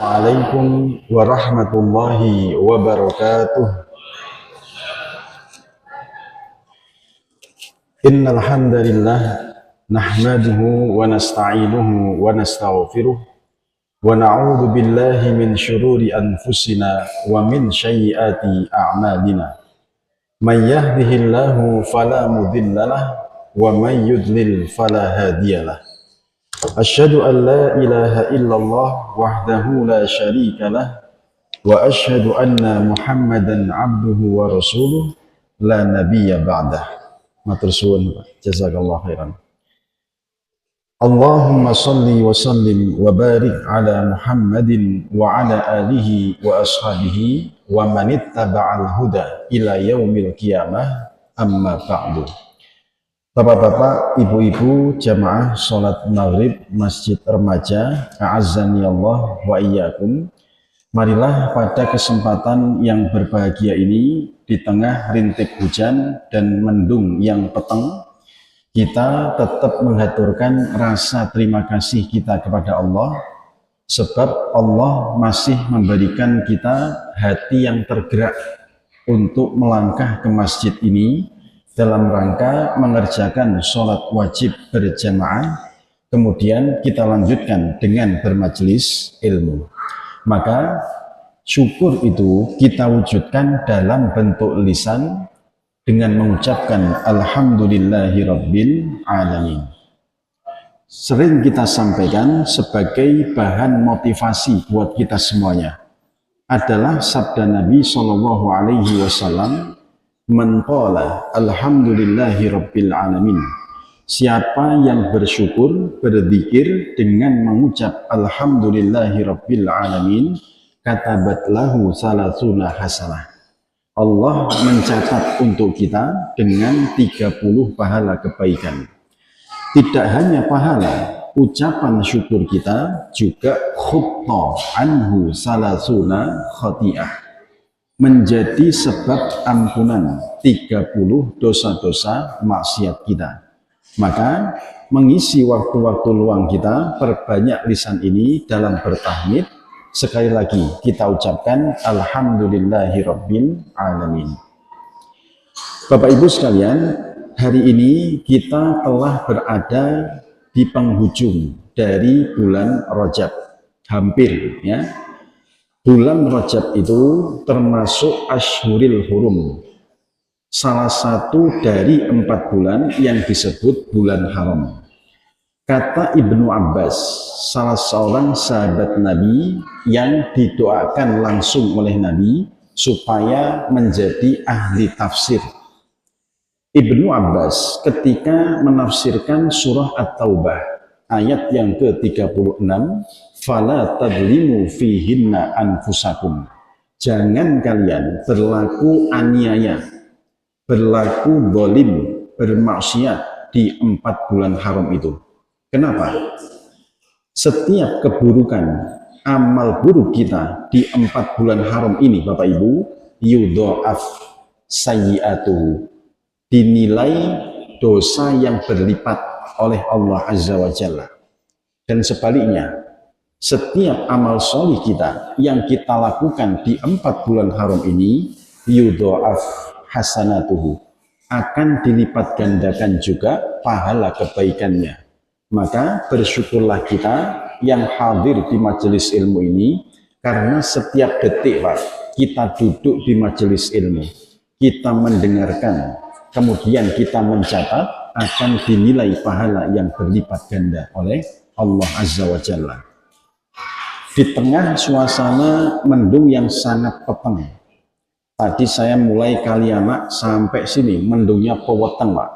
Assalamualaikum warahmatullahi wabarakatuh. Innal hamdalillah nahmaduhu wa nasta'inuhu wa nastaghfiruh wa na'udzu billahi min syururi anfusina wa min sayyiati a'malina. May yahdihillahu fala mudhillalah wa may yudlil fala hadiyalah. Asyhadu an la ilaha illallah wahdahu la syarika lah wa asyhadu anna Muhammadan abduhu wa rasuluh la nabiyya ba'dah. Matur suwun, jazakallahu khairan. Allahumma salli wa sallim wa barik ala Muhammadin wa ala alihi wa ashabihi wa man ittaba'al huda ila yaumil qiyamah, amma ba'du. Bapak-bapak, ibu-ibu, jamaah sholat maghrib Masjid Remaja, a'azzani Allah wa iyyakum. Marilah pada kesempatan yang berbahagia ini, di tengah rintik hujan dan mendung yang peteng, kita tetap menghaturkan rasa terima kasih kita kepada Allah, sebab Allah masih memberikan kita hati yang tergerak untuk melangkah ke masjid ini dalam rangka mengerjakan sholat wajib berjamaah, kemudian kita lanjutkan dengan bermajelis ilmu. Maka syukur itu kita wujudkan dalam bentuk lisan dengan mengucapkan Alhamdulillahirabbil alamin. Sering kita sampaikan sebagai bahan motivasi buat kita semuanya adalah sabda Nabi SAW, man qala alhamdulillahirabbil alamin. Siapa yang bersyukur, berzikir dengan mengucap alhamdulillahirabbil alamin, katabat lahu salasuna hasanah. Allah mencatat untuk kita dengan 30 pahala kebaikan. Tidak hanya pahala, ucapan syukur kita juga khutta anhu salasuna khati'ah, menjadi sebab ampunan 30 dosa-dosa maksiat kita. Maka mengisi waktu-waktu luang kita, perbanyak lisan ini dalam bertahmid. Sekali lagi kita ucapkan Alhamdulillahirabbil alamin. Bapak Ibu sekalian, hari ini kita telah berada di penghujung dari bulan Rajab. Hampir ya. Bulan Rajab itu termasuk Ashhuril Hurum, salah satu dari 4 bulan yang disebut bulan haram. Kata Ibnu Abbas, salah seorang sahabat Nabi yang didoakan langsung oleh Nabi supaya menjadi ahli tafsir. Ibnu Abbas ketika menafsirkan surah At-Taubah ayat yang ke-36, fala tadlimu fihinna anfusakum. Jangan kalian berlaku aniaya, berlaku zalim, bermaksiat di 4 bulan haram itu. Kenapa? Setiap keburukan, amal buruk kita di 4 bulan haram ini, Bapak Ibu, yudha'af sayyi'atuhu, dinilai dosa yang berlipat oleh Allah Azza wa Jalla. Dan sebaliknya, setiap amal solih kita yang kita lakukan di 4 bulan haram ini, yudha'af hasanatuhu, akan dilipat gandakan juga pahala kebaikannya. Maka bersyukurlah kita yang hadir di majelis ilmu ini, karena setiap detik Pak, kita duduk di majelis ilmu, kita mendengarkan, kemudian kita mencatat, akan dinilai pahala yang berlipat ganda oleh Allah Azza wa Jalla. Di tengah suasana mendung yang sangat peteng, tadi saya mulai Kalianak sampai sini mendungnya peweteng Pak,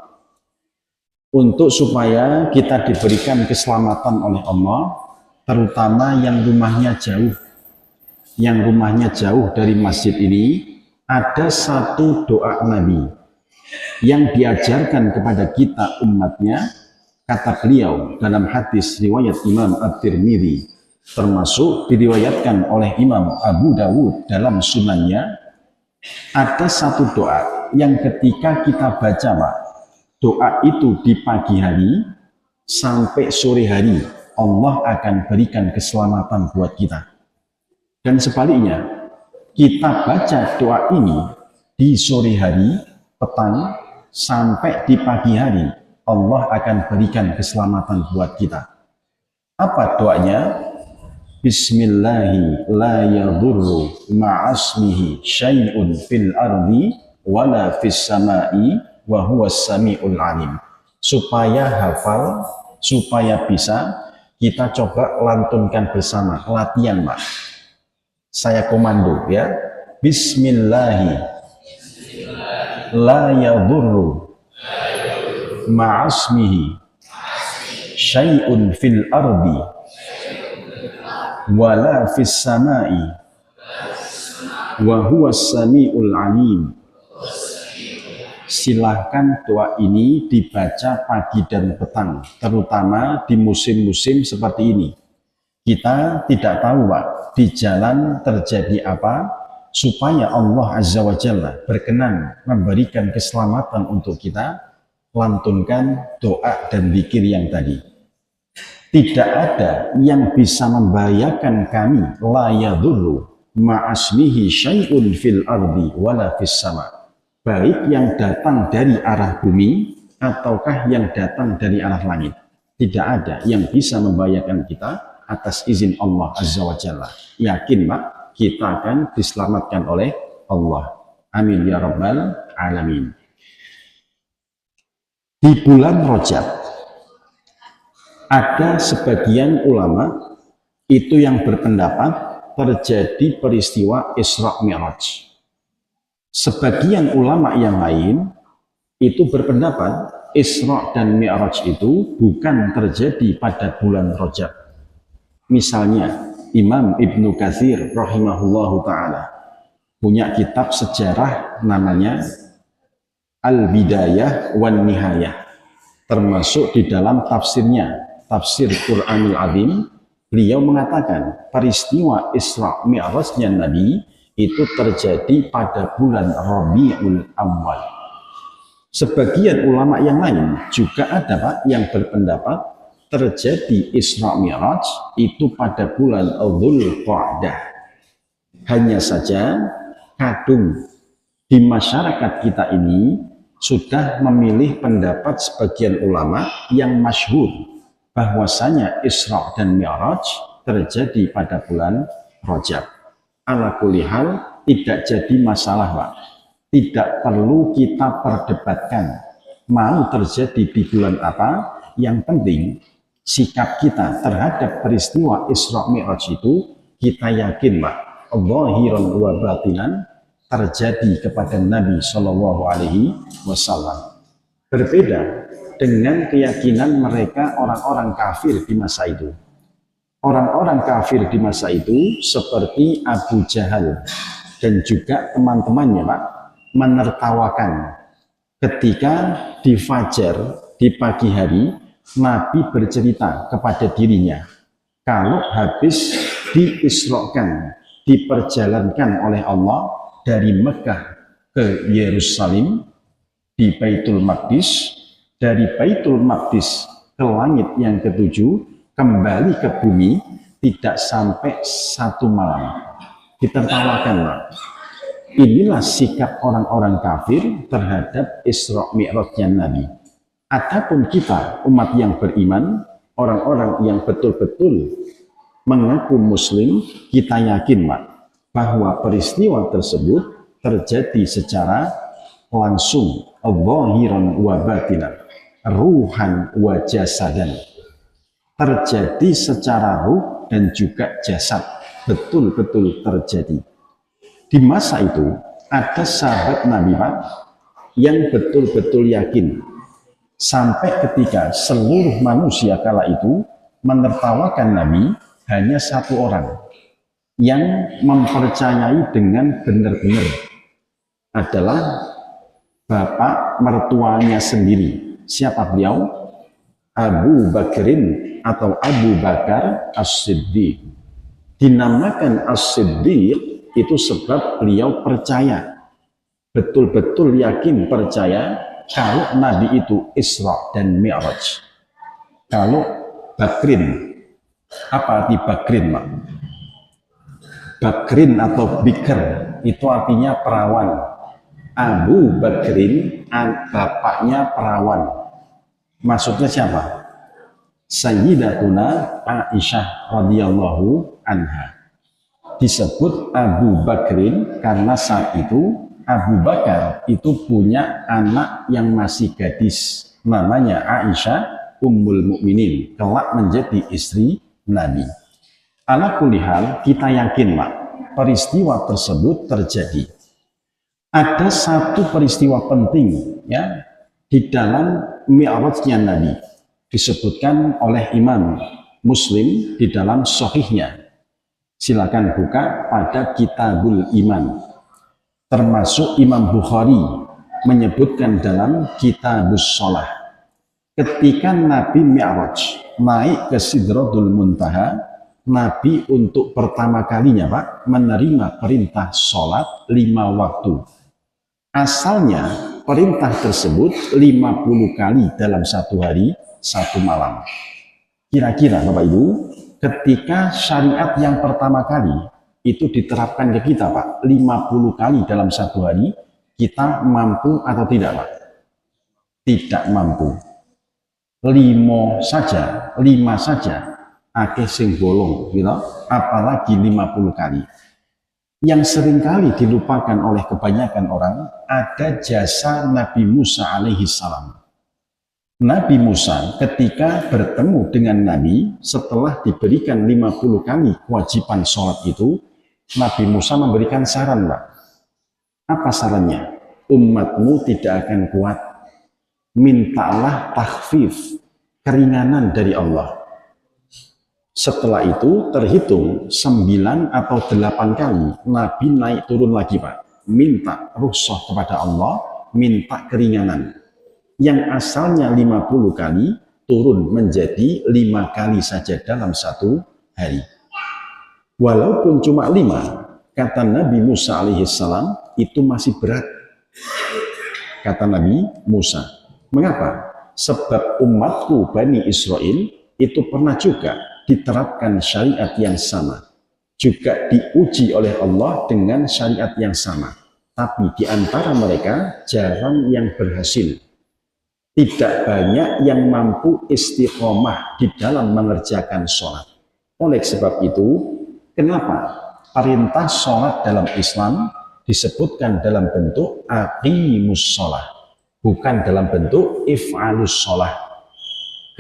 untuk supaya kita diberikan keselamatan oleh Allah, terutama yang rumahnya jauh dari masjid ini. Ada satu doa Nabi yang diajarkan kepada kita umatnya, kata beliau dalam hadis riwayat Imam At-Tirmidzi, termasuk diriwayatkan oleh Imam Abu Dawud dalam sunannya. Ada satu doa yang ketika kita baca Pak, doa itu di pagi hari sampai sore hari, Allah akan berikan keselamatan buat kita. Dan sebaliknya, kita baca doa ini di sore hari, petang, sampai di pagi hari, Allah akan berikan keselamatan buat kita. Apa doanya? Bismillahi la yadurru ma'asmihi syai'un fil ardi wala fis sama'i wa huwas sami'ul alim. Supaya hafal, supaya bisa, kita coba lantunkan bersama, latihan Pak. Saya komando ya. Bismillahi la yadurru ma'asmihi syai'un fil ardi wala fis sama'i wa huwas sami'ul alim. Silahkan doa ini dibaca pagi dan petang, terutama di musim-musim seperti ini. Kita tidak tahu Pak, di jalan terjadi apa, supaya Allah Azza wa Jalla berkenan memberikan keselamatan untuk kita, lantunkan doa dan zikir yang tadi. Tidak ada yang bisa membahayakan kami, la yadurru ma'asmihi syai'un fil ardi wala fis sama. Baik yang datang dari arah bumi ataukah yang datang dari arah langit. Tidak ada yang bisa membahayakan kita atas izin Allah Azza wa Jalla. Yakin Pak, kita akan diselamatkan oleh Allah. Amin ya rabbal alamin. Di bulan Rajab ada sebagian ulama itu yang berpendapat terjadi peristiwa Isra Mi'raj. Sebagian ulama yang lain itu berpendapat Isra dan Mi'raj itu bukan terjadi pada bulan Rajab. Misalnya Imam Ibnu Katsir rahimahullahu ta'ala punya kitab sejarah namanya Al-Bidayah wan Nihayah, termasuk di dalam tafsirnya Tafsir Quranul Azim, beliau mengatakan peristiwa Isra Mi'rajnya Nabi itu terjadi pada bulan Rabiul Awal. Sebagian ulama yang lain juga ada Pak yang berpendapat terjadi Isra Mi'raj itu pada bulan Dzulqa'dah. Hanya saja kadung di masyarakat kita ini sudah memilih pendapat sebagian ulama yang masyhur bahwasanya Isra dan Mi'raj terjadi pada bulan Rajab. Ala kulli hal tidak jadi masalah Pak. Tidak perlu kita perdebatkan mau terjadi di bulan apa. Yang penting sikap kita terhadap peristiwa Isra Mi'raj itu kita yakin Pak, zahiran wa batinan terjadi kepada Nabi Shallallahu Alaihi Wasallam. Berbeda dengan keyakinan mereka orang-orang kafir di masa itu. Orang-orang kafir di masa itu seperti Abu Jahal dan juga teman-temannya Pak menertawakan ketika di fajar di pagi hari Nabi bercerita kepada dirinya kalau habis diisrokan, diperjalankan oleh Allah dari Mekah ke Yerusalem di Baitul Maqdis, dari Baitul Maqdis ke langit yang ketujuh, kembali ke bumi tidak sampai 1 malam. Ditertawakan Pak. Inilah sikap orang-orang kafir terhadap Isra Mi'rajnya Nabi. Adapun kita umat yang beriman, orang-orang yang betul-betul mengaku muslim, kita yakin Pak, bahwa peristiwa tersebut terjadi secara langsung, zahiran wa batinan, ruhan wa jasadan, terjadi secara ruh dan juga jasad, betul-betul terjadi. Di masa itu ada sahabat Nabi Pak yang betul-betul yakin, sampai ketika seluruh manusia kala itu menertawakan Nabi, hanya 1 orang yang mempercayai dengan benar-benar adalah bapak mertuanya sendiri. Siapa beliau? Abu Bakrin atau Abu Bakar As-Siddiq. Dinamakan As-Siddiq itu sebab beliau percaya, betul-betul yakin percaya kalau Nabi itu Isra dan Mi'raj. Kalau Bakrin, apa arti Bakrin Pak? Bakrin atau Bikr itu artinya perawan. Abu Bakrin bapaknya perawan. Maksudnya siapa? Sayyidatuna Aisyah radhiyallahu anha. Disebut Abu Bakrin karena saat itu Abu Bakar itu punya anak yang masih gadis, namanya Aisyah Ummul Mukminin, kelak menjadi istri Nabi. Ala kulihal, kita yakin Pak, peristiwa tersebut terjadi. Ada satu peristiwa penting ya di dalam Mi'rajnya Nabi, disebutkan oleh Imam Muslim di dalam Sahihnya. Silakan buka pada Kitabul Iman. Termasuk Imam Bukhari menyebutkan dalam Kitabus Shalah. Ketika Nabi Mi'raj naik ke Sidratul Muntaha, Nabi untuk pertama kalinya Pak menerima perintah sholat 5 waktu. Asalnya perintah tersebut 50 kali dalam satu hari, satu malam. Kira-kira Bapak Ibu, ketika syariat yang pertama kali itu diterapkan ke kita Pak, 50 kali dalam satu hari, kita mampu atau tidak Pak? Tidak mampu. 5 saja, akeh sing bolong, gitu. Apalagi 50 kali. Yang seringkali dilupakan oleh kebanyakan orang, ada jasa Nabi Musa alaihi salam. Nabi Musa ketika bertemu dengan Nabi, setelah diberikan 50 kali kewajiban sholat itu, Nabi Musa memberikan saran Pak. Apa sarannya? Umatmu tidak akan kuat. Mintalah takhfif, keringanan dari Allah. Setelah itu terhitung 9 atau 8 kali Nabi naik turun lagi Pak. Minta rukhsah kepada Allah, minta keringanan. Yang asalnya 50 kali turun menjadi 5 kali saja dalam satu hari. Walaupun cuma 5, kata Nabi Musa alaihissalam itu masih berat. Kata Nabi Musa. Mengapa? Sebab umatku Bani Israel itu pernah juga diterapkan syariat yang sama. Juga diuji oleh Allah dengan syariat yang sama. Tapi di antara mereka jarang yang berhasil. Tidak banyak yang mampu istiqomah di dalam mengerjakan sholat. Oleh sebab itu, kenapa perintah sholat dalam Islam disebutkan dalam bentuk aqimus sholat, bukan dalam bentuk if'alus sholat.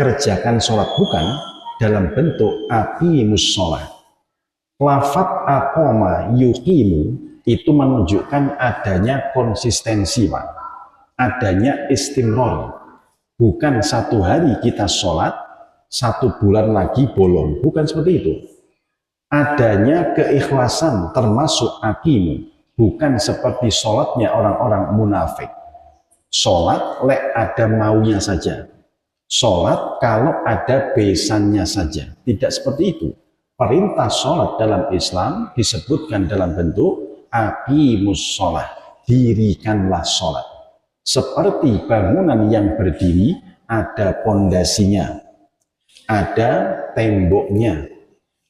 Kerjakan sholat bukan, dalam bentuk aqimus sholat. Lafat aqoma yuqimu itu menunjukkan adanya konsistensi Pak, adanya istimror. Bukan satu hari kita sholat, 1 bulan lagi bolong. Bukan seperti itu. Adanya keikhlasan termasuk aqimu. Bukan seperti sholatnya orang-orang munafik. Sholat lek ada maunya saja. Sholat kalau ada besannya saja. Tidak seperti itu. Perintah sholat dalam Islam disebutkan dalam bentuk aqimus sholat. Dirikanlah sholat. Seperti bangunan yang berdiri, ada pondasinya, ada temboknya,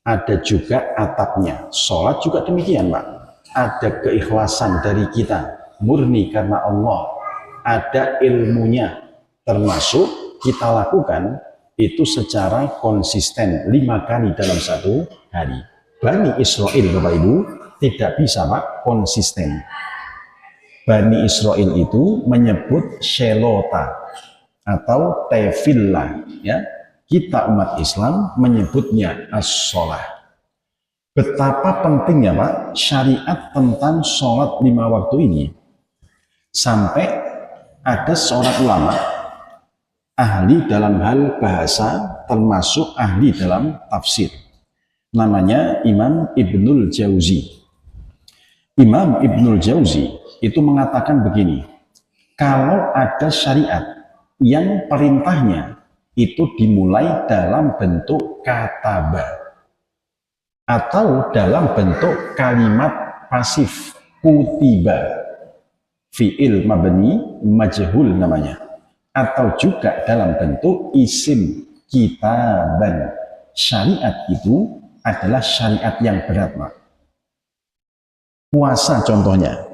ada juga atapnya. Sholat juga demikian Pak. Ada keikhlasan dari kita, murni karena Allah. Ada ilmunya, termasuk kita lakukan itu secara konsisten 5 kali dalam satu hari. Bani Israel Bapak Ibu tidak bisa Pak konsisten. Bani Israel itu menyebut shelota atau tefillah, ya. Kita umat Islam menyebutnya as-sholah. Betapa pentingnya Pak syariat tentang sholat 5 waktu ini, sampai ada seorang ulama ahli dalam hal bahasa, termasuk ahli dalam tafsir, namanya Imam Ibnul Jauzi. Imam Ibnul Jauzi itu mengatakan begini, kalau ada syariat yang perintahnya itu dimulai dalam bentuk kataba atau dalam bentuk kalimat pasif kutiba, fi'il mabni majhul namanya, atau juga dalam bentuk isim kitaban, syariat itu adalah syariat yang berat Pak. Puasa contohnya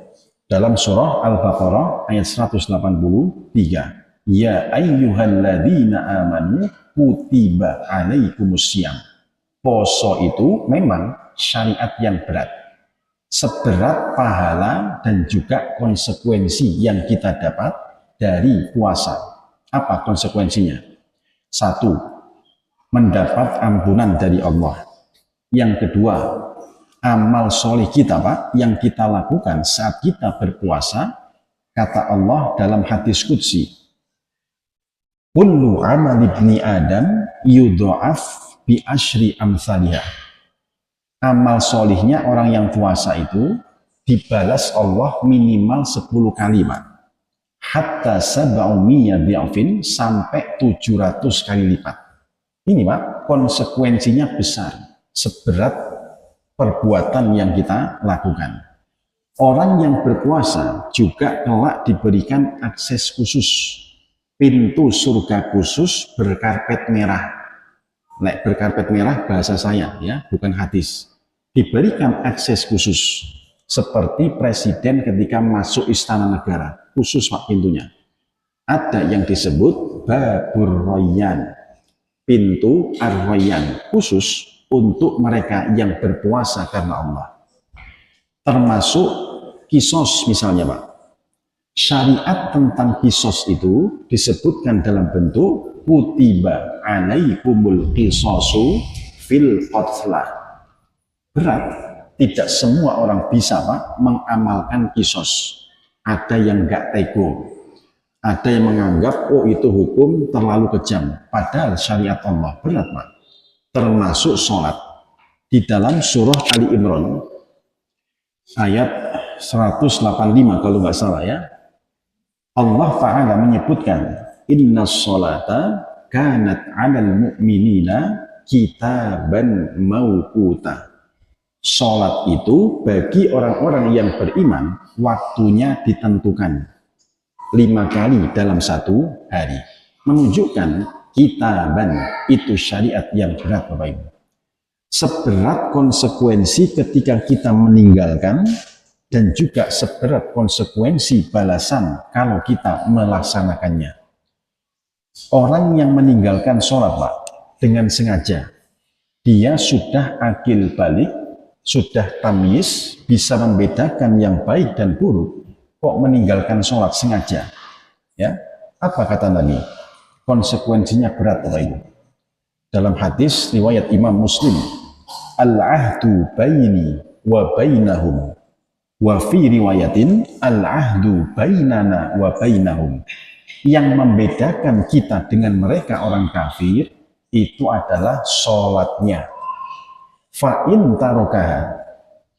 dalam surah Al-Baqarah ayat 183. Ya ayyuhalladzina amanu kutiba alaikumusiyam. Poso itu memang syariat yang berat. Seberat pahala dan juga konsekuensi yang kita dapat dari puasa. Apa konsekuensinya? Satu, mendapat ampunan dari Allah. Yang kedua, amal soleh kita Pak, yang kita lakukan saat kita berpuasa, kata Allah dalam hadis qudsi, kullu amal ibni Adam yudha'af bi asyri amsalihah. Amal solihnya orang yang puasa itu dibalas Allah minimal 10 kali Pak. Hatta sab'umiyya di'afin, sampai 700 kali lipat. Ini Pak, konsekuensinya besar, seberat perbuatan yang kita lakukan. Orang yang berpuasa juga kelak diberikan akses khusus, pintu surga khusus berkarpet merah. Nek berkarpet merah bahasa saya ya, bukan hadis. Diberikan akses khusus seperti presiden ketika masuk istana negara, khusus Pak pintunya. Ada yang disebut babur royan, pintu ar-royan, khusus untuk mereka yang berpuasa karena Allah. Termasuk kisos misalnya Pak. Syariat tentang kisos itu disebutkan dalam bentuk kutiba alaikumul qisasu fil qatlah. Berat, tidak semua orang bisa Pak mengamalkan kisos. Ada yang enggak tego, ada yang menganggap oh itu hukum terlalu kejam, padahal syariat Allah berat Pak. Termasuk sholat. Di dalam surah Ali Imran ayat 185 kalau nggak salah ya, Allah Ta'ala menyebutkan inna sholata kanat 'alal mu'minina kitaban mauquta. Sholat itu bagi orang-orang yang beriman waktunya ditentukan 5 kali dalam satu hari. Menunjukkan kitaban itu syariat yang berat Bapak Ibu. Seberat konsekuensi ketika kita meninggalkan dan juga seberat konsekuensi balasan kalau kita melaksanakannya. Orang yang meninggalkan sholat Pak dengan sengaja, dia sudah akil balik, sudah tamyiz, bisa membedakan yang baik dan buruk, kok meninggalkan sholat sengaja. Ya, apa kata Nabi? Konsekuensinya berat Bapak Ibu. Dalam hadis riwayat Imam Muslim, al-ahdu baini wa bainahum, wa fi riwayatin al-ahdu bainana wa bainahum. Yang membedakan kita dengan mereka orang kafir itu adalah sholatnya. Fa'in tarokaha,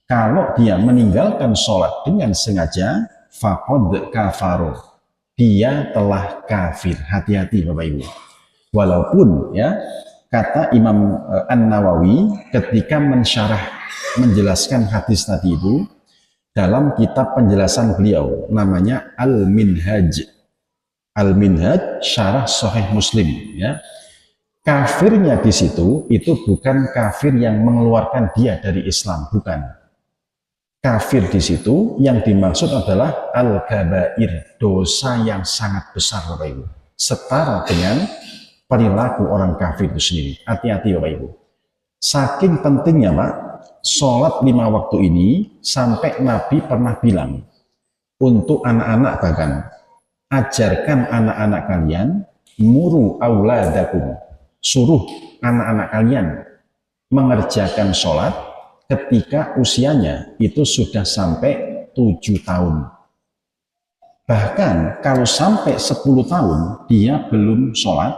kalau dia meninggalkan sholat dengan sengaja, faqad kafaru, dia telah kafir. Hati-hati Bapak Ibu. Walaupun ya, kata Imam An-Nawawi ketika menjelaskan hadis tadi itu dalam kitab penjelasan beliau namanya Al-Minhaj. Al-Minhaj syarah Sahih Muslim ya. Kafirnya di situ itu bukan kafir yang mengeluarkan dia dari Islam, bukan. Kafir di situ yang dimaksud adalah al-kabair, dosa yang sangat besar Bapak Ibu. Setara dengan perilaku orang kafir itu sendiri. Hati-hati Bapak Ibu. Saking pentingnya Pak, sholat 5 waktu ini sampai Nabi pernah bilang untuk anak-anak bahkan, ajarkan anak-anak kalian, muru auladakum, suruh anak-anak kalian mengerjakan sholat ketika usianya itu sudah sampai 7 tahun. Bahkan kalau sampai 10 tahun dia belum sholat,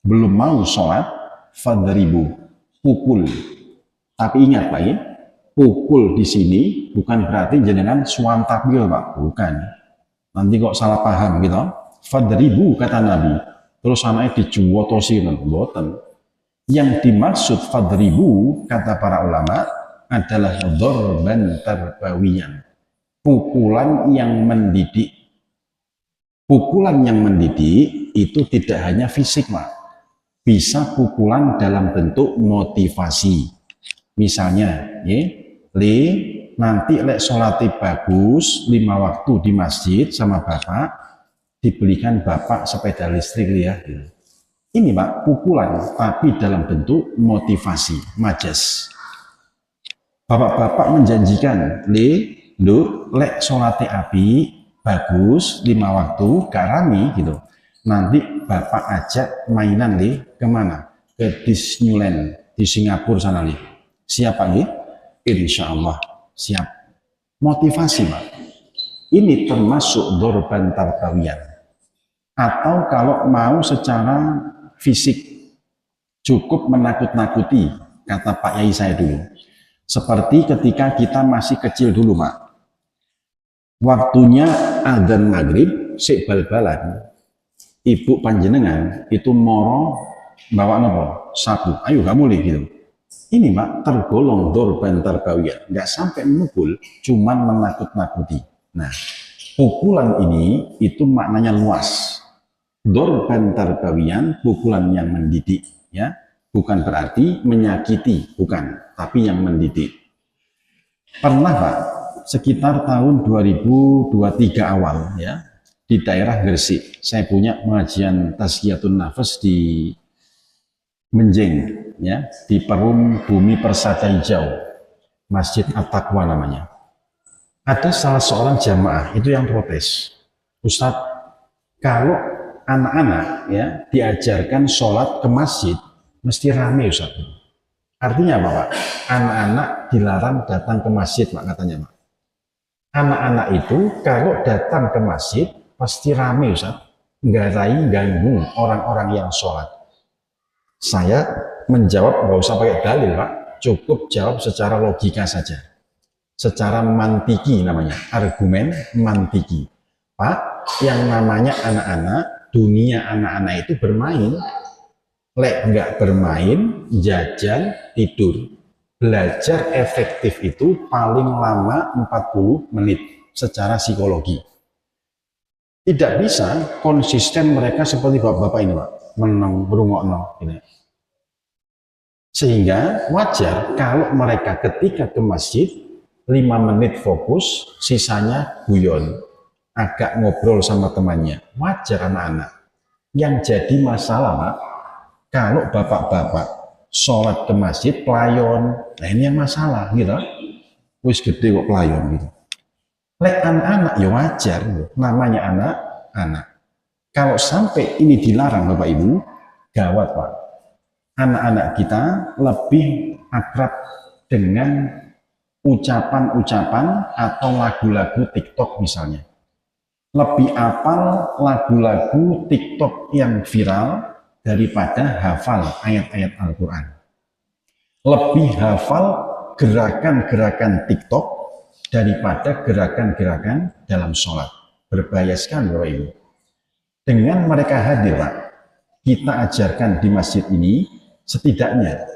belum mau sholat, fadribu, pukul. Tapi ingat Pak ya, pukul di sini bukan berarti jenengan suantabil Pak, bukan. Nanti kok salah paham gitu. Fadribu kata Nabi. Terus anaknya dijuwotosi, boten. Yang dimaksud fadribu kata para ulama adalah dzarban tarbawiyan, pukulan yang mendidik. Pukulan yang mendidik itu tidak hanya fisik Pak, bisa pukulan dalam bentuk motivasi. Misalnya, le nanti lek sholatnya bagus 5 waktu di masjid sama bapak, dibelikan bapak sepeda listrik ya. Ini Pak, pukulan tapi dalam bentuk motivasi, majas. Bapak-bapak menjanjikan, lek sholatnya api, bagus, 5 waktu, gak rame gitu. Nanti bapak ajak mainan kemana? Ke Disneyland di Singapura sana Siap Pak Insya Allah siap. Motivasi Pak. Ini termasuk dorban tarbawiyah. Atau kalau mau secara fisik, cukup menakut-nakuti, kata Pak Yai saya dulu. Seperti ketika kita masih kecil dulu Pak. Waktunya adzan maghrib, sik bal-balan. Ibu panjenengan itu moro bawa nopo sapu, ayo kamu gitu. Ini Pak tergolong dorban tarbawiyah, nggak sampai memukul, cuman menakut-nakuti. Nah, pukulan ini itu maknanya luas. Dorban tarbawiyah, pukulan yang mendidik, ya, bukan berarti menyakiti, bukan, tapi yang mendidik. Pernah Pak, sekitar tahun 2023 awal, ya, di daerah Gresik, saya punya pengajian Tazkiyatun Nafas di Menjeng, ya, di Perum Bumi Persada Hijau, Masjid At-Taqwa namanya. Ada salah seorang jamaah itu yang protes, Ustadz, kalau anak-anak ya diajarkan sholat ke masjid mesti rame Ustadz. Artinya apa Pak? Anak-anak dilarang datang ke masjid Pak, katanya Pak. Anak-anak itu kalau datang ke masjid pasti rame Ustadz, nggarai ganggu orang-orang yang sholat. Saya menjawab nggak usah pakai dalil Pak, cukup jawab secara logika saja, secara mantiki namanya, argumen mantiki. Pak, yang namanya anak-anak, dunia anak-anak itu bermain. Lek nggak bermain, jajan, tidur. Belajar efektif itu paling lama 40 menit secara psikologi. Tidak bisa konsisten mereka seperti bapak-bapak ini Pak, menang berungok ini. Sehingga wajar kalau mereka ketika ke masjid 5 menit fokus, sisanya guyon, agak ngobrol sama temannya. Wajar anak-anak. Yang jadi masalah Pak, kalau bapak-bapak sholat ke masjid pelayon, nah ini yang masalah gitu. Wis gede kok pelayon gitu. Lek anak-anak ya wajar, namanya anak-anak. Kalau sampai ini dilarang Bapak Ibu, gawat Pak. Anak-anak kita lebih akrab dengan ucapan-ucapan atau lagu-lagu TikTok misalnya. Lebih apal lagu-lagu TikTok yang viral daripada hafal ayat-ayat Al-Quran. Lebih hafal gerakan-gerakan TikTok daripada gerakan-gerakan dalam sholat. Berbahaya sekali Bapak Ibu. Dengan mereka hadir Pak, kita ajarkan di masjid ini, setidaknya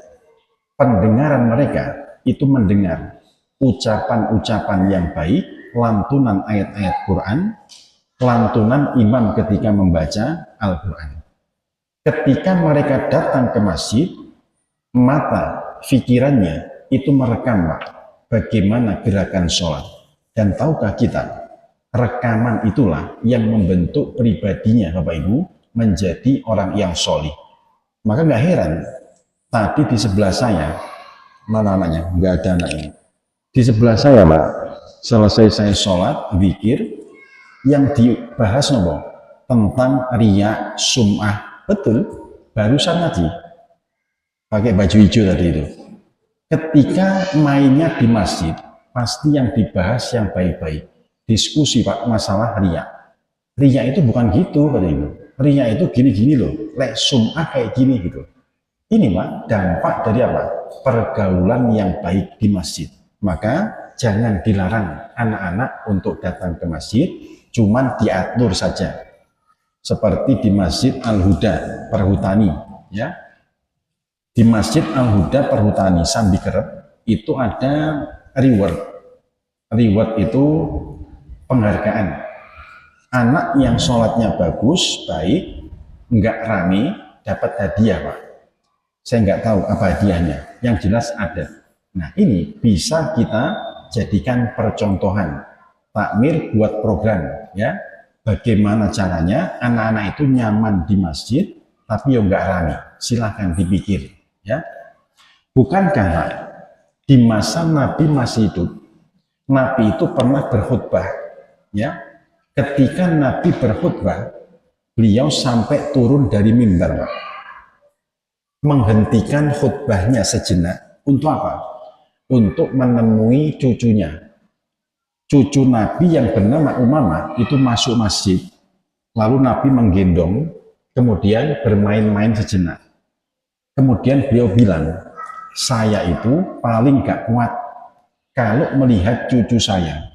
pendengaran mereka itu mendengar ucapan-ucapan yang baik, lantunan ayat-ayat Quran, lantunan imam ketika membaca Al-Quran. Ketika mereka datang ke masjid, mata pikirannya itu merekam Pak, bagaimana gerakan sholat. Dan tahukah kita, rekaman itulah yang membentuk pribadinya Bapak Ibu menjadi orang yang sholih. Maka nggak heran, tadi di sebelah saya, mana anaknya? Nggak ada anaknya. Di sebelah saya Pak, selesai saya sholat, zikir, yang dibahas nopo tentang riya, sum'ah. Betul, barusan tadi pakai baju hijau tadi itu. Ketika mainnya di masjid, pasti yang dibahas yang baik-baik. Diskusi Pak masalah riya. Riya itu bukan gitu kata Ibu. Riya itu gini-gini loh, lek sum'ah kayak gini gitu. Ini Pak dampak dari apa? Pergaulan yang baik di masjid. Maka jangan dilarang anak-anak untuk datang ke masjid, cuman diatur saja. Seperti di Masjid Al-Huda Perhutani, ya. Di Masjid Al-Huda Perhutani Sambi Kerep itu ada reward. Reward itu penghargaan. Anak yang sholatnya bagus, baik, nggak rame, dapat hadiah Pak. Saya nggak tahu apa hadiahnya, yang jelas ada. Nah ini bisa kita jadikan percontohan. Takmir buat program, ya. Bagaimana caranya anak-anak itu nyaman di masjid, tapi ya nggak rame. Silahkan dipikir, ya. Bukankah Pak, di masa Nabi masih hidup, Nabi itu pernah berkhutbah, ya. Ketika Nabi berkhutbah, beliau sampai turun dari mimbar, Pak. Menghentikan khutbahnya sejenak. Untuk apa? Untuk menemui cucunya. Cucu Nabi yang bernama Umamah itu masuk masjid, lalu Nabi menggendong, kemudian bermain-main sejenak. Kemudian beliau bilang, saya itu paling gak kuat kalau melihat cucu saya.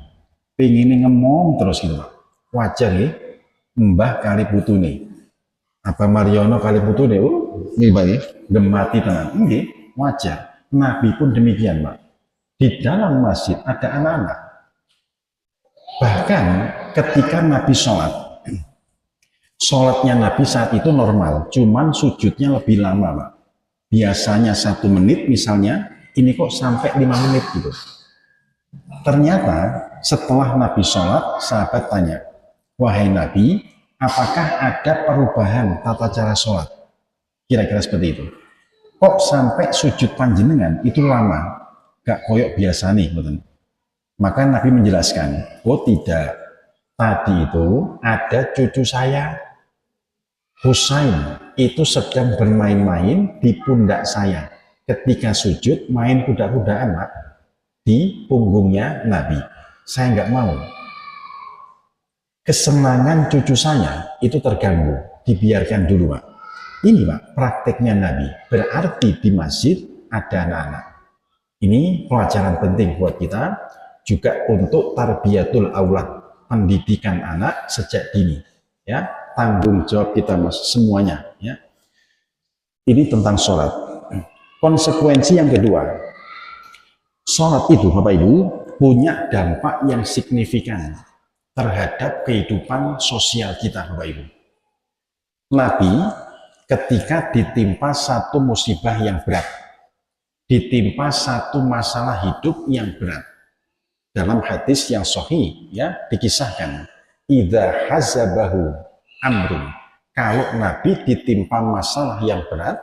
Pengen ngemong terus gitu, Pak. Wajar ya, Mbah kali putune. Apa Mariono kali putune, ini Pak ya, gemati tenan. Ini wajar. Nabi pun demikian, Pak. Di dalam masjid ada anak-anak. Bahkan ketika Nabi sholatnya Nabi saat itu normal, cuman sujudnya lebih lama, Pak. Biasanya 1 menit misalnya, ini kok sampai 5 menit gitu. Ternyata setelah Nabi sholat, sahabat tanya, wahai Nabi, apakah ada perubahan tata cara sholat? Kira-kira seperti itu. Kok sampai sujud panjenengan itu lama, gak koyok biasa nih, betul. Maka Nabi menjelaskan, oh tidak, tadi itu ada cucu saya, Husain, itu sedang bermain-main di pundak saya. Ketika sujud, main kuda-kudaan, Pak, di punggungnya Nabi. Saya nggak mau. Kesenangan cucu saya itu terganggu, dibiarkan dulu, Pak. Ini, Pak, prakteknya Nabi. Berarti di masjid ada anak-anak. Ini pelajaran penting buat kita. Juga untuk tarbiyatul aulad, pendidikan anak sejak dini, ya, tanggung jawab kita mas semuanya, ya. Ini tentang sholat. Konsekuensi yang kedua, sholat itu Bapak Ibu punya dampak yang signifikan terhadap kehidupan sosial kita, Bapak Ibu. Nabi ketika ditimpa satu musibah yang berat, ditimpa satu masalah hidup yang berat, dalam hadis yang sahih, ya, dikisahkan, idza hazabahu amrun, kalau Nabi ditimpa masalah yang berat,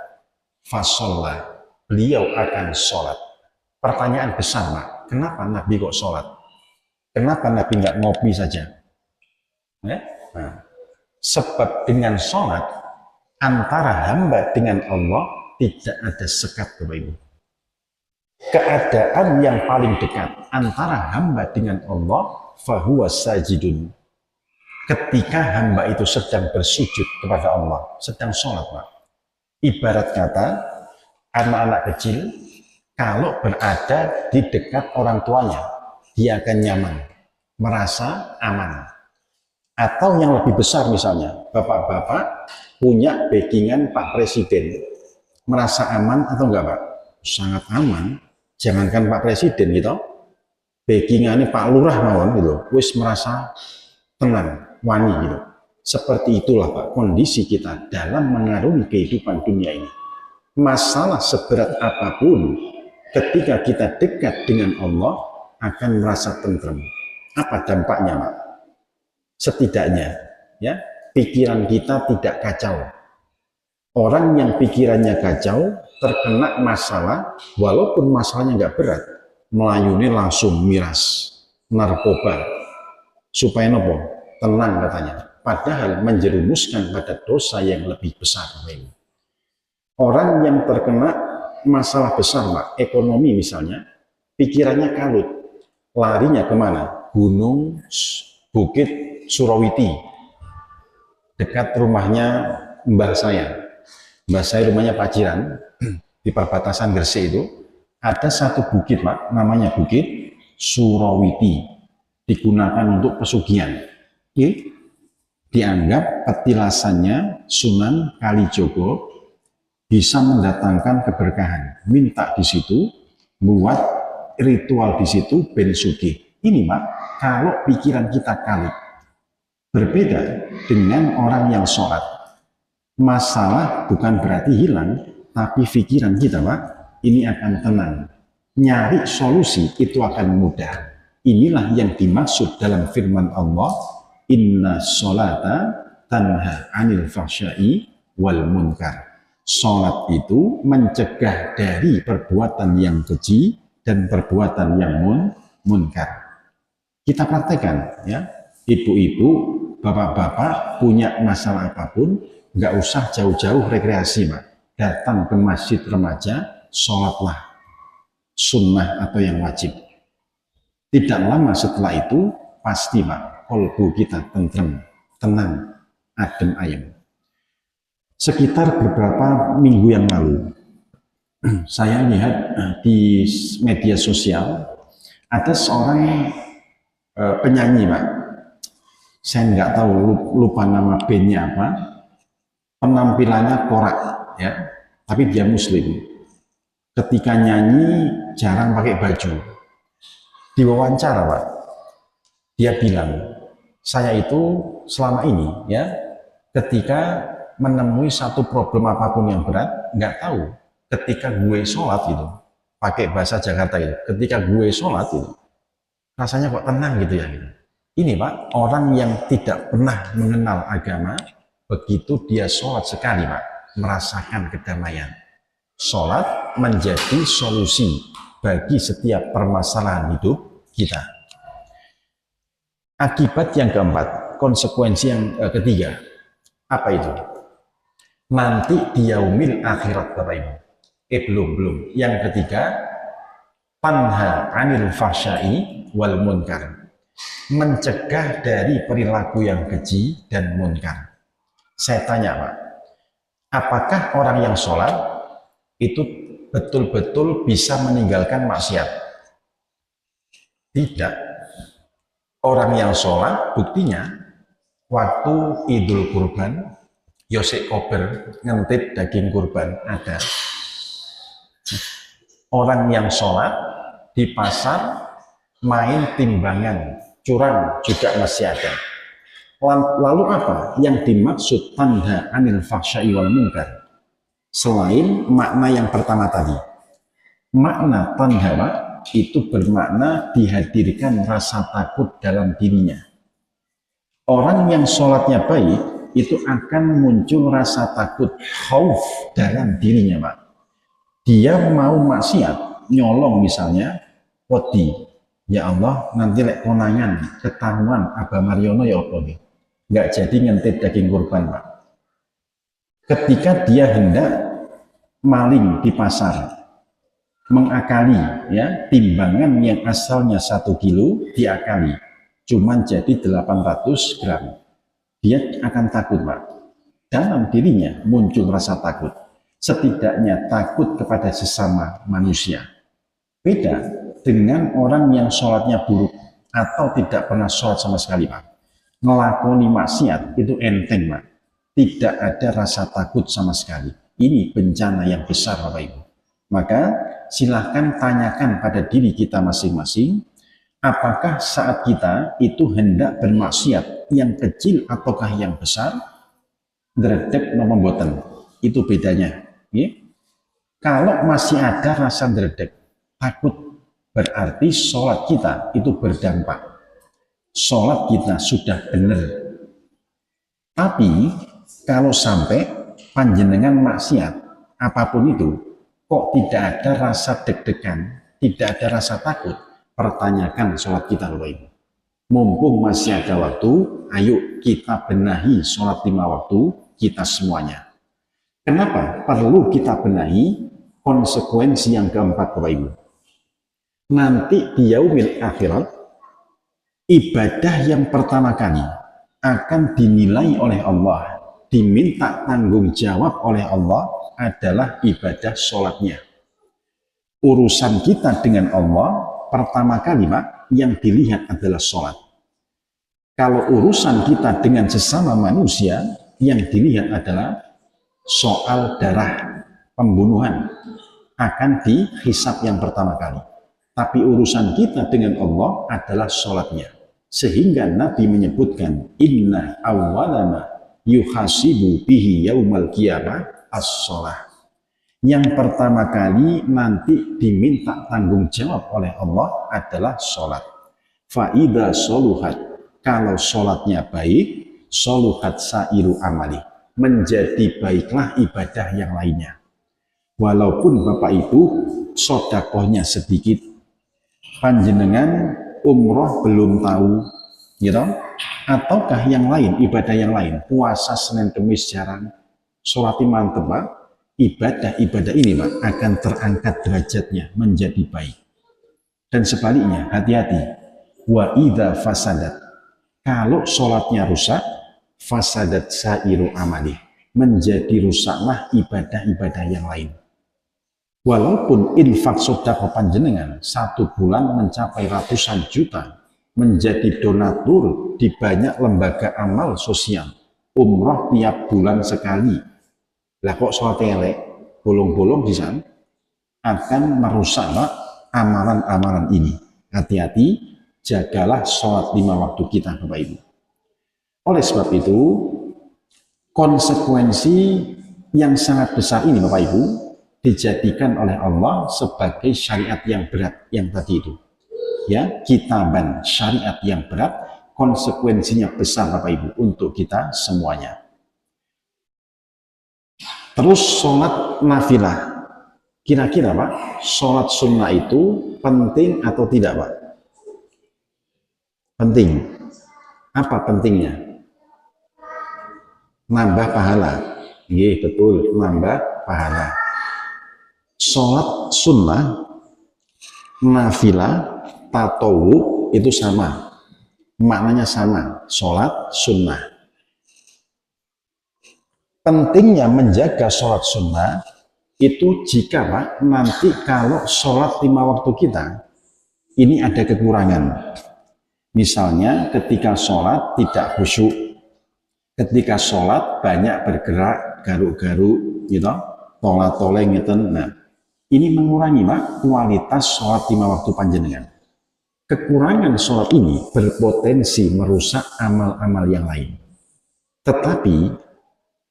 fasolla, beliau akan sholat. Pertanyaan besar, Pak, kenapa Nabi kok sholat? Kenapa Nabi nggak ngopi saja? Nah, sebab dengan sholat antara hamba dengan Allah tidak ada sekat, Bapak Ibu. Keadaan yang paling dekat antara hamba dengan Allah, fahuwa sajidun. Ketika hamba itu sedang bersujud kepada Allah, sedang sholat, Pak. Ibarat kata, anak-anak kecil, kalau berada di dekat orang tuanya, dia akan nyaman, merasa aman. Atau yang lebih besar misalnya, bapak-bapak punya backingan Pak Presiden, merasa aman atau enggak, Pak? Sangat aman. Jangankan Pak Presiden gitu, backingannya Pak Lurah mawon gitu, wis merasa tenang, wani gitu. Seperti itulah, Pak, kondisi kita dalam mengarungi kehidupan dunia ini. Masalah seberat apapun, ketika kita dekat dengan Allah akan merasa tentrem. Apa dampaknya, Pak? Setidaknya, ya, pikiran kita tidak kacau. Orang yang pikirannya kacau, terkena masalah, walaupun masalahnya nggak berat, melayuni langsung miras, narkoba, supaya nopo tenang katanya. Padahal menjerumuskan pada dosa yang lebih besar. Orang yang terkena masalah besar, Pak, ekonomi misalnya, pikirannya kalut, larinya kemana? Gunung Bukit Surawiti, dekat rumahnya mbah saya. Mbah saya rumahnya Paciran, di perbatasan Gresik itu, ada satu bukit, Pak, namanya Bukit Surawiti, digunakan untuk pesugihan. Oke? Dianggap petilasannya Sunan Kalijogo bisa mendatangkan keberkahan. Minta di situ, buat ritual di situ, ben sugih. Ini, Pak, kalau pikiran kita kalut. Berbeda dengan orang yang sholat. Masalah bukan berarti hilang, tapi pikiran kita, Pak, ini akan tenang. nyari solusi itu akan mudah. Inilah yang dimaksud dalam firman Allah, inna sholata tanha anil fahsyai wal munkar. Sholat itu mencegah dari perbuatan yang keji dan perbuatan yang munkar. Kita praktekkan ya, ibu-ibu, bapak-bapak punya masalah apapun, nggak usah jauh-jauh rekreasi, Pak. Datang ke masjid remaja, sholatlah sunnah atau yang wajib. Tidak lama setelah itu, pasti Pak, kolbu kita tentrem, tenang, adem ayem. Sekitar beberapa minggu yang lalu, saya lihat di media sosial, ada seorang penyanyi Pak. Saya nggak tahu, lupa nama bandnya apa. Penampilannya korak, ya, tapi dia muslim. Ketika nyanyi jarang pakai baju. Diwawancara Pak, dia bilang, saya itu selama ini ya, ketika menemui satu problem apapun yang berat, nggak tahu ketika gue sholat itu, pakai bahasa Jakarta itu, ketika gue sholat itu rasanya kok tenang gitu ya gitu. Ini Pak, orang yang tidak pernah mengenal agama, begitu dia sholat sekali Pak, merasakan kedamaian. Sholat menjadi solusi bagi setiap permasalahan hidup kita. Akibat yang keempat, konsekuensi yang ketiga, apa itu? Nanti di yaumil akhirat Bapak Ibu. Belum. Yang ketiga, tanha anil fahsyai wal munkar. Mencegah dari perilaku yang keji dan munkar. Saya tanya Pak, apakah orang yang sholat itu betul-betul bisa meninggalkan maksiat? Tidak. Orang yang sholat, buktinya waktu Idul Kurban, Yosek Kober ngentip daging kurban ada. Orang yang sholat di pasar main timbangan curang juga masih ada. Lalu apa yang dimaksud tanha anil fahsyai wal munkar? Selain makna yang pertama tadi, makna tanha itu bermakna dihadirkan rasa takut dalam dirinya. Orang yang sholatnya baik itu akan muncul rasa takut, khauf dalam dirinya Pak. Dia mau maksiat, nyolong misalnya, wedi, ya Allah nanti lek konangan ketahuan Abah Mariono ya apa nih, nggak jadi ngentip daging kurban Pak. Ketika dia hendak maling di pasar, mengakali ya timbangan yang asalnya 1 kilo diakali, cuman jadi 800 gram. Dia akan takut Pak. Dalam dirinya muncul rasa takut. Setidaknya takut kepada sesama manusia. Beda dengan orang yang sholatnya buruk atau tidak pernah sholat sama sekali Pak. Ngelakoni maksiat itu enteng Pak. Tidak ada rasa takut sama sekali. Ini bencana yang besar Bapak Ibu. Maka silahkan tanyakan pada diri kita masing-masing, apakah saat kita itu hendak bermaksiat yang kecil ataukah yang besar? Dredeg napa mboten? Itu bedanya. Ya. Kalau masih ada rasa dredeg, takut, berarti sholat kita itu berdampak. Sholat kita sudah benar. Tapi kalau sampai panjenengan maksiat apapun itu, kok tidak ada rasa deg-degan, tidak ada rasa takut, pertanyakan sholat kita Bapak Ibu. Mumpung masih ada waktu, ayo kita benahi sholat 5 waktu kita semuanya. Kenapa perlu kita benahi? Konsekuensi yang keempat Bapak Ibu. Nanti di yaumil akhirat, ibadah yang pertama kali akan dinilai oleh Allah, diminta tanggung jawab oleh Allah adalah ibadah sholatnya. Urusan kita dengan Allah pertama kali Pak, yang dilihat adalah sholat. Kalau urusan kita dengan sesama manusia, yang dilihat adalah soal darah, pembunuhan, akan dihisab yang pertama kali. Tapi urusan kita dengan Allah adalah sholatnya. Sehingga Nabi menyebutkan, inna awwalama yuhasibu bihi yaumal qiyamah as-sholah. Yang pertama kali nanti diminta tanggung jawab oleh Allah adalah sholat. Fa'idha soluhat, kalau sholatnya baik, soluhat sairu amali, menjadi baiklah ibadah yang lainnya. Walaupun Bapak Ibu sodakohnya sedikit, panjenengan umroh belum tahu, gitu, ataukah yang lain, ibadah yang lain, puasa Senin Kemis jarang, sholat mantep Pak, ibadah-ibadah ini Pak akan terangkat derajatnya menjadi baik. Dan sebaliknya, hati-hati, wa idza fasadat, kalau sholatnya rusak, fasadat sairu amali, menjadi rusaklah ibadah-ibadah yang lain. Walaupun infak sedekah panjenengan 1 bulan mencapai ratusan juta, menjadi donatur di banyak lembaga amal sosial, umroh tiap bulan sekali, lah kok sholat elek, bolong-bolong di sana, akan merusak amalan-amalan ini. Hati-hati, jagalah sholat 5 waktu kita Bapak Ibu. Oleh sebab itu, konsekuensi yang sangat besar ini Bapak Ibu, dijadikan oleh Allah sebagai syariat yang berat yang tadi itu. Ya, kitaban syariat yang berat, konsekuensinya besar Bapak Ibu untuk kita semuanya. Terus sholat nafilah. Kira-kira Pak, sholat sunnah itu penting atau tidak Pak? Penting. Apa pentingnya? Nambah pahala. Iya betul, nambah pahala. Sholat sunnah, nafilah, tatawu itu sama. Maknanya sama, sholat sunnah. Pentingnya menjaga sholat sunnah itu jika Pak, nanti kalau sholat 5 waktu kita ini ada kekurangan. Misalnya ketika sholat tidak khusyuk, ketika sholat banyak bergerak, garuk-garuk, gitu, tola-toleng gitu. Nah, ini mengurangi Pak kualitas sholat 5 waktu panjenengan. Kekurangan sholat ini berpotensi merusak amal-amal yang lain. Tetapi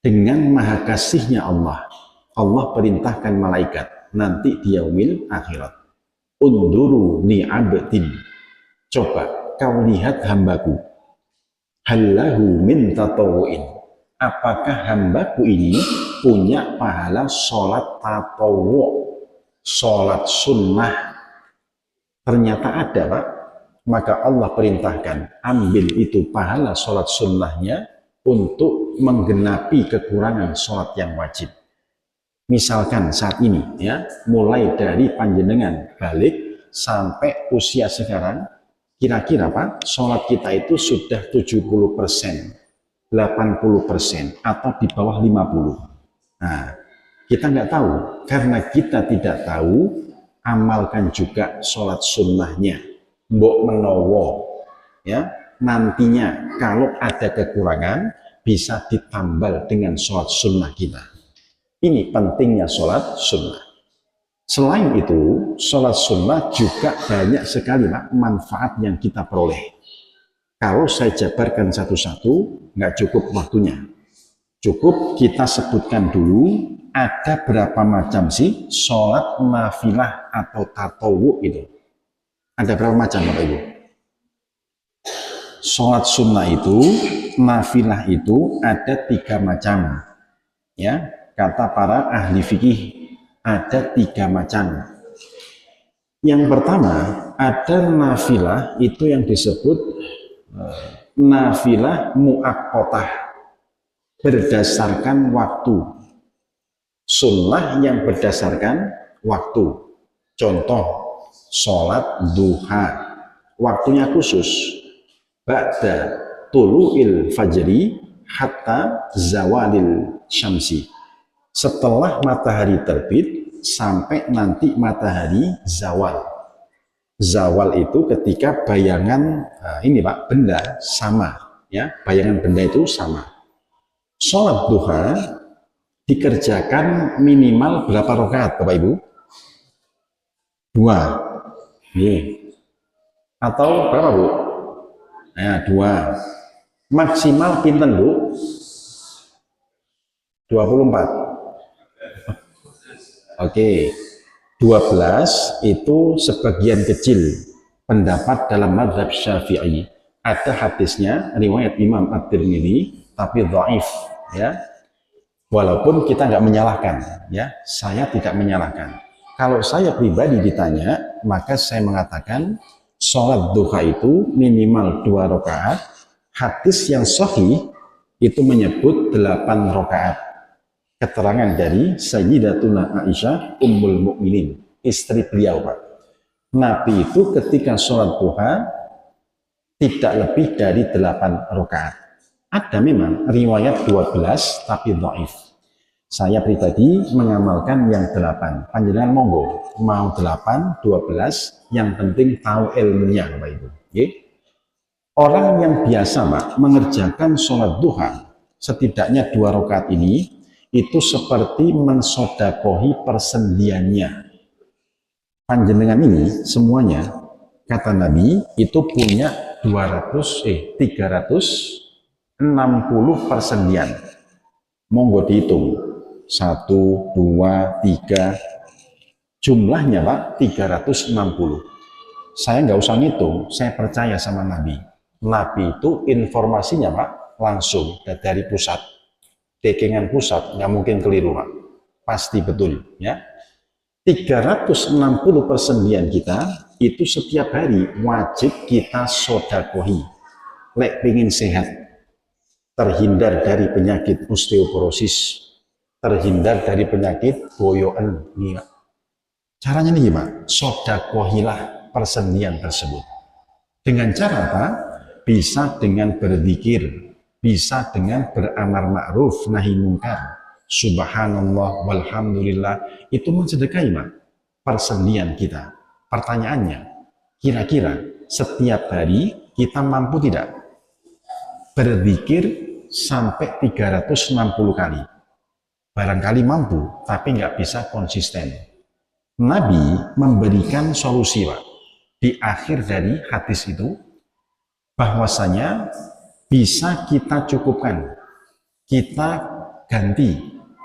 dengan maha kasihnya Allah, Allah perintahkan malaikat nanti di yaumil akhirat, unduru ni abdin, coba kau lihat hambaku, hallahu min tatawu'in, apakah hambaku ini punya pahala sholat tatawu', sholat sunnah. Ternyata ada Pak, maka Allah perintahkan ambil itu pahala sholat sunnahnya untuk menggenapi kekurangan sholat yang wajib. Misalkan saat ini ya, mulai dari panjenengan balik sampai usia sekarang, kira-kira Pak, sholat kita itu sudah 70%, 80% atau di bawah 50%. Nah, kita nggak tahu, karena kita tidak tahu, amalkan juga sholat sunnahnya, mbok menowo, ya, nantinya kalau ada kekurangan bisa ditambal dengan sholat sunnah kita. Ini pentingnya sholat sunnah. Selain itu, sholat sunnah juga banyak sekali Pak, manfaat yang kita peroleh. Kalau saya jabarkan satu-satu, nggak cukup waktunya. Cukup kita sebutkan dulu ada berapa macam sih sholat nafilah atau tatawu itu. Ada berapa macam Bapak Ibu? Sholat sunnah itu, nafilah itu ada 3 macam. Ya, kata para ahli fikih ada 3 macam. Yang pertama ada nafilah itu yang disebut nafilah muakkotah, berdasarkan waktu. Sunnah yang berdasarkan waktu. Contoh sholat duha, waktunya khusus, ba'da tulu'il fajri hatta zawalil syamsi, setelah matahari terbit sampai nanti matahari zawal. Zawal itu ketika bayangan ini Pak, benda sama, ya, bayangan benda itu sama. Sholat duha dikerjakan minimal berapa rakaat Bapak Ibu? 2. Nih. Atau berapa Bu? Nah, 2. Maksimal pinten Bu? 24. Oke, 12 itu sebagian kecil pendapat dalam mazhab Syafi'i. Ada hadisnya riwayat Imam At-Tirmidzi tapi dhaif ya. Walaupun kita nggak menyalahkan ya, saya tidak menyalahkan. Kalau saya pribadi ditanya, maka saya mengatakan sholat duha itu minimal 2 rakaat. Hadis yang sahih itu menyebut 8 rakaat. Keterangan dari Sayyidatuna Aisyah Ummul Mukminin, istri beliau, Pak. Nabi itu ketika sholat duha tidak lebih dari 8 rakaat. Ada memang riwayat 12 tapi dhaif. Saya pribadi mengamalkan yang 8. Panjenengan monggo, mau 8, 12, yang penting tahu ilmunya, Bapak Ibu. Okay? Orang yang biasa, Pak, mengerjakan sholat duha setidaknya 2 rakaat ini itu seperti mensodakohi persendiannya. Panjenengan ini semuanya, kata Nabi, itu punya 360 persendian. Monggo dihitung. 1, 2, 3. Jumlahnya, Pak, 360. Saya nggak usah ngitung, saya percaya sama Nabi. Nabi itu informasinya, Pak, langsung dari pusat. Dekengan pusat, nggak mungkin keliru, Pak. Pasti betul, ya. 360 persendian kita, itu setiap hari wajib kita sodakohi. Lek pingin sehat, terhindar dari penyakit osteoporosis, terhindar dari penyakit boyoan. Caranya nih, Pak, sodakohilah persendian tersebut. Dengan cara apa? Bisa dengan berzikir, bisa dengan beramar ma'ruf nahi mungkar, subhanallah walhamdulillah, itu mensedekahi, Pak, persendian kita. Pertanyaannya, kira-kira setiap hari kita mampu tidak berzikir sampai 360 kali? Barangkali mampu, tapi nggak bisa konsisten. Nabi memberikan solusi, Pak, di akhir dari hadis itu, bahwasanya bisa kita cukupkan, kita ganti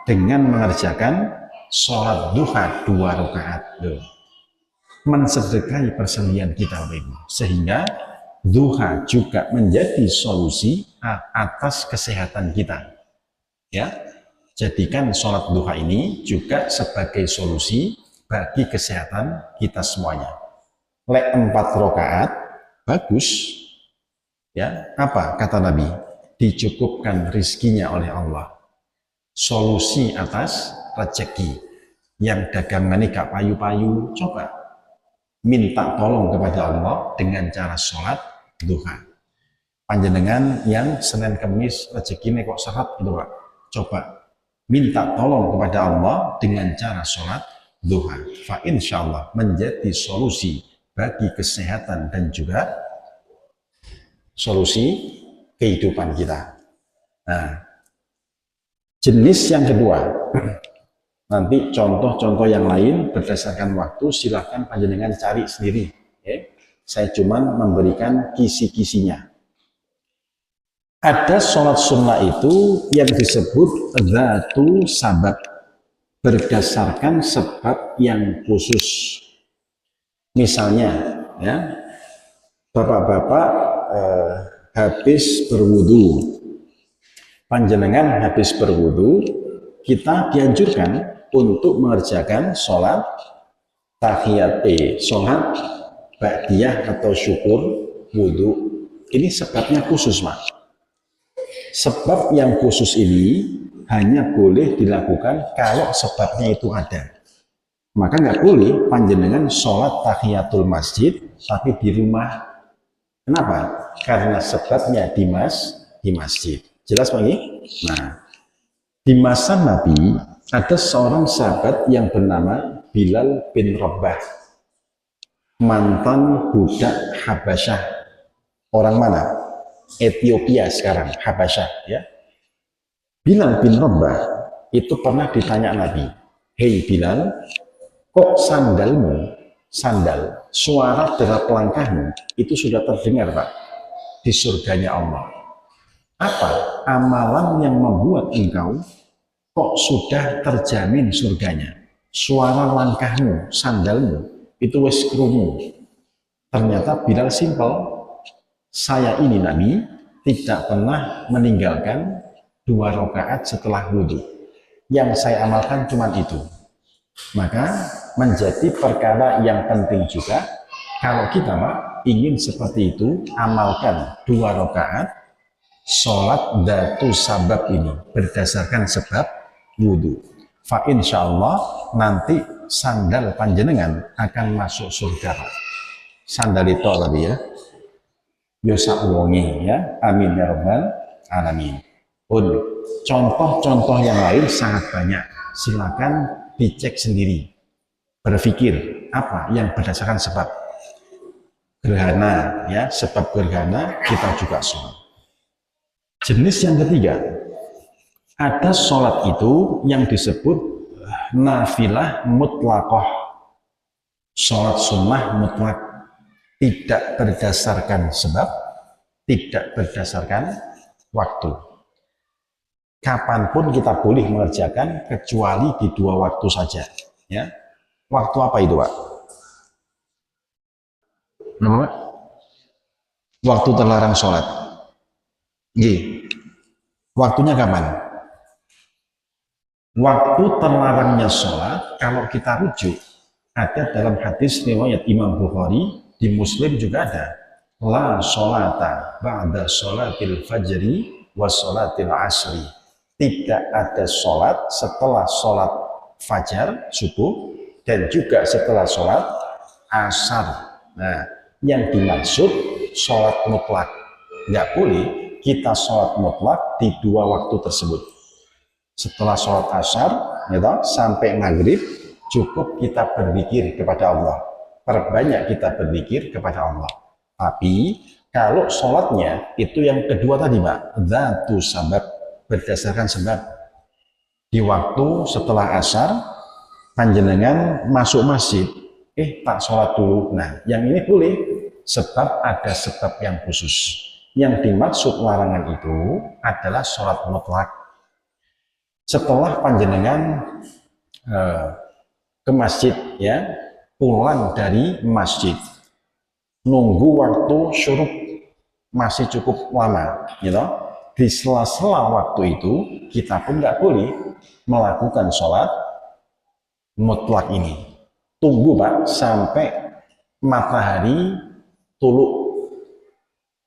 dengan mengerjakan sholat duha 2 rakaat, mensedekahi persendian kita, Bapak. Sehingga duha juga menjadi solusi atas kesehatan kita, ya. Jadikan sholat duha ini juga sebagai solusi bagi kesehatan kita semuanya. Lek 4 rakaat bagus, ya. Apa kata Nabi? Dicukupkan rizkinya oleh Allah. Solusi atas rezeki. Yang dagangannya gak payu-payu, coba minta tolong kepada Allah dengan cara sholat duha. Panjenengan yang Senin Kemis rezekinya kok seret gitu, Pak, coba minta tolong kepada Allah dengan cara sholat duha. Fa insyaallah menjadi solusi bagi kesehatan dan juga solusi kehidupan kita. Nah, jenis yang kedua, nanti contoh-contoh yang lain berdasarkan waktu silahkan panjenengan cari sendiri. Okay? Saya cuma memberikan kisi-kisinya. Ada sholat sunnah itu yang disebut dzatu sabab, berdasarkan sebab yang khusus. Misalnya, ya, bapak-bapak habis berwudu, panjenengan habis berwudu, kita dianjurkan untuk mengerjakan sholat tahiyat, sholat ba'diyah atau syukur wudu. Ini sebabnya khusus, Pak. Sebab yang khusus ini hanya boleh dilakukan kalau sebabnya itu ada. Maka nggak boleh panjenengan sholat tahiyatul masjid tapi di rumah. Kenapa? Karena sebabnya di masjid. Jelas, Pak? Nah, di masa Nabi ada seorang sahabat yang bernama Bilal bin Rabah, mantan budak Habasyah. Orang mana? Ethiopia sekarang, Habasyah, ya. Bilal bin Rabah itu pernah ditanya Nabi, "Hei Bilal, kok sandal, suara derap langkahmu itu sudah terdengar, Pak, di surganya Allah. Apa amalan yang membuat engkau kok sudah terjamin surganya?" suara langkahmu, sandalmu, itu wis krungu. Ternyata Bilal simpel, saya ini Nabi tidak pernah meninggalkan 2 rakaat setelah wudhu. Yang saya amalkan cuma itu. Maka menjadi perkara yang penting juga kalau kita ingin seperti itu, amalkan 2 rakaat sholat datu sabab ini berdasarkan sebab wudhu. Fa insya Allah nanti sandal panjenengan akan masuk surga. Sandal itu tadi ya. Yosa uwongi ya. Amin ya rabbal alamin. Pun contoh-contoh yang lain sangat banyak. Silakan dicek sendiri. Berpikir apa yang berdasarkan sebab. Gerhana ya, sebab gerhana kita juga sholat. Jenis yang ketiga, ada sholat itu yang disebut nafilah mutlaqah. Sholat sunnah mutlak, tidak berdasarkan sebab, tidak berdasarkan waktu. Kapanpun kita boleh mengerjakan kecuali di 2 waktu saja. Ya, waktu apa itu, Pak? Nama? Waktu terlarang sholat. Gih. Waktunya kapan? Waktu terlarangnya sholat, kalau kita rujuk, ada dalam hadis riwayat Imam Bukhari, di Muslim juga ada. La sholata ba'da sholatil fajri wa sholatil asri. Tidak ada sholat setelah sholat fajar, subuh, dan juga setelah sholat asar. Nah, yang dimaksud sholat mutlak. Nggak boleh kita sholat mutlak di 2 waktu tersebut. Setelah sholat asar gitu, sampai maghrib, cukup kita berzikir kepada Allah. Perbanyak kita berzikir kepada Allah. Tapi kalau sholatnya itu yang kedua tadi, Pak, dzatu sabab, berdasarkan sebab. Di waktu setelah asar panjenengan masuk masjid, tak sholat dulu. Nah, yang ini boleh, sebab ada sebab yang khusus. Yang dimaksud larangan itu adalah sholat mutlak. Setelah panjenengan ke masjid, ya, pulang dari masjid, nunggu waktu syuruk masih cukup lama, gitu. Di sela-sela waktu itu kita pun nggak boleh melakukan sholat mutlak ini. Tunggu, Pak, sampai matahari tuluk.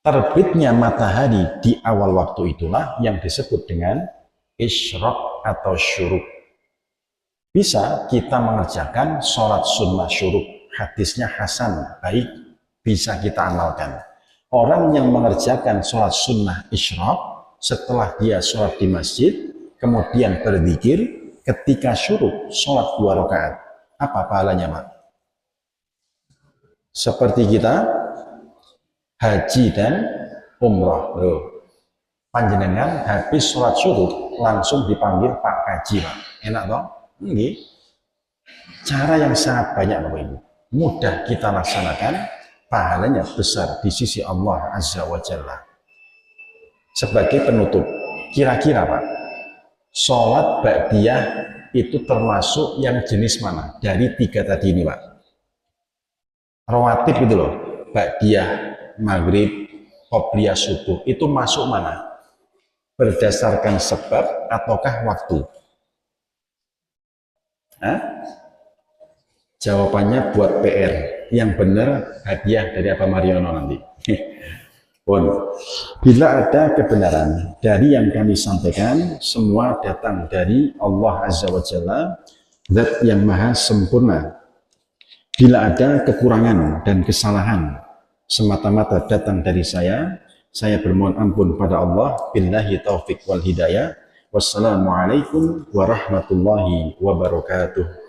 Terbitnya matahari di awal waktu itulah yang disebut dengan isyraq atau syuruk. Bisa kita mengerjakan sholat sunnah syuruk. Hadisnya hasan, baik, bisa kita amalkan. Orang yang mengerjakan sholat sunnah isyraq setelah dia sholat di masjid, kemudian berzikir, ketika syuruk sholat 2 rakaat. Apa pahalanya, Pak? Seperti kita haji dan umrah. Loh, panjenengan habis sholat syuruk langsung dipanggil Pak Haji, Pak. Enak toh? Ini cara yang sangat banyak, Bapak Ibu. Mudah kita laksanakan, pahalanya besar di sisi Allah Azza wa Jalla. Sebagai penutup, kira-kira, Pak, sholat ba'diyah itu termasuk yang jenis mana? Dari 3 tadi ini, Pak. Rawatib itu loh, ba'diyah, maghrib, qobliyah, subuh, itu masuk mana? Berdasarkan sebab ataukah waktu? Hah? Jawabannya buat PR. Yang benar hadiah dari Pak Mariono nanti. Pun, bila ada kebenaran dari yang kami sampaikan, semua datang dari Allah Azza wa Jalla, Zat yang maha sempurna. Bila ada kekurangan dan kesalahan, semata-mata datang dari saya bermohon ampun pada Allah. Billahi taufik wal hidayah. Wassalamualaikum warahmatullahi wabarakatuh.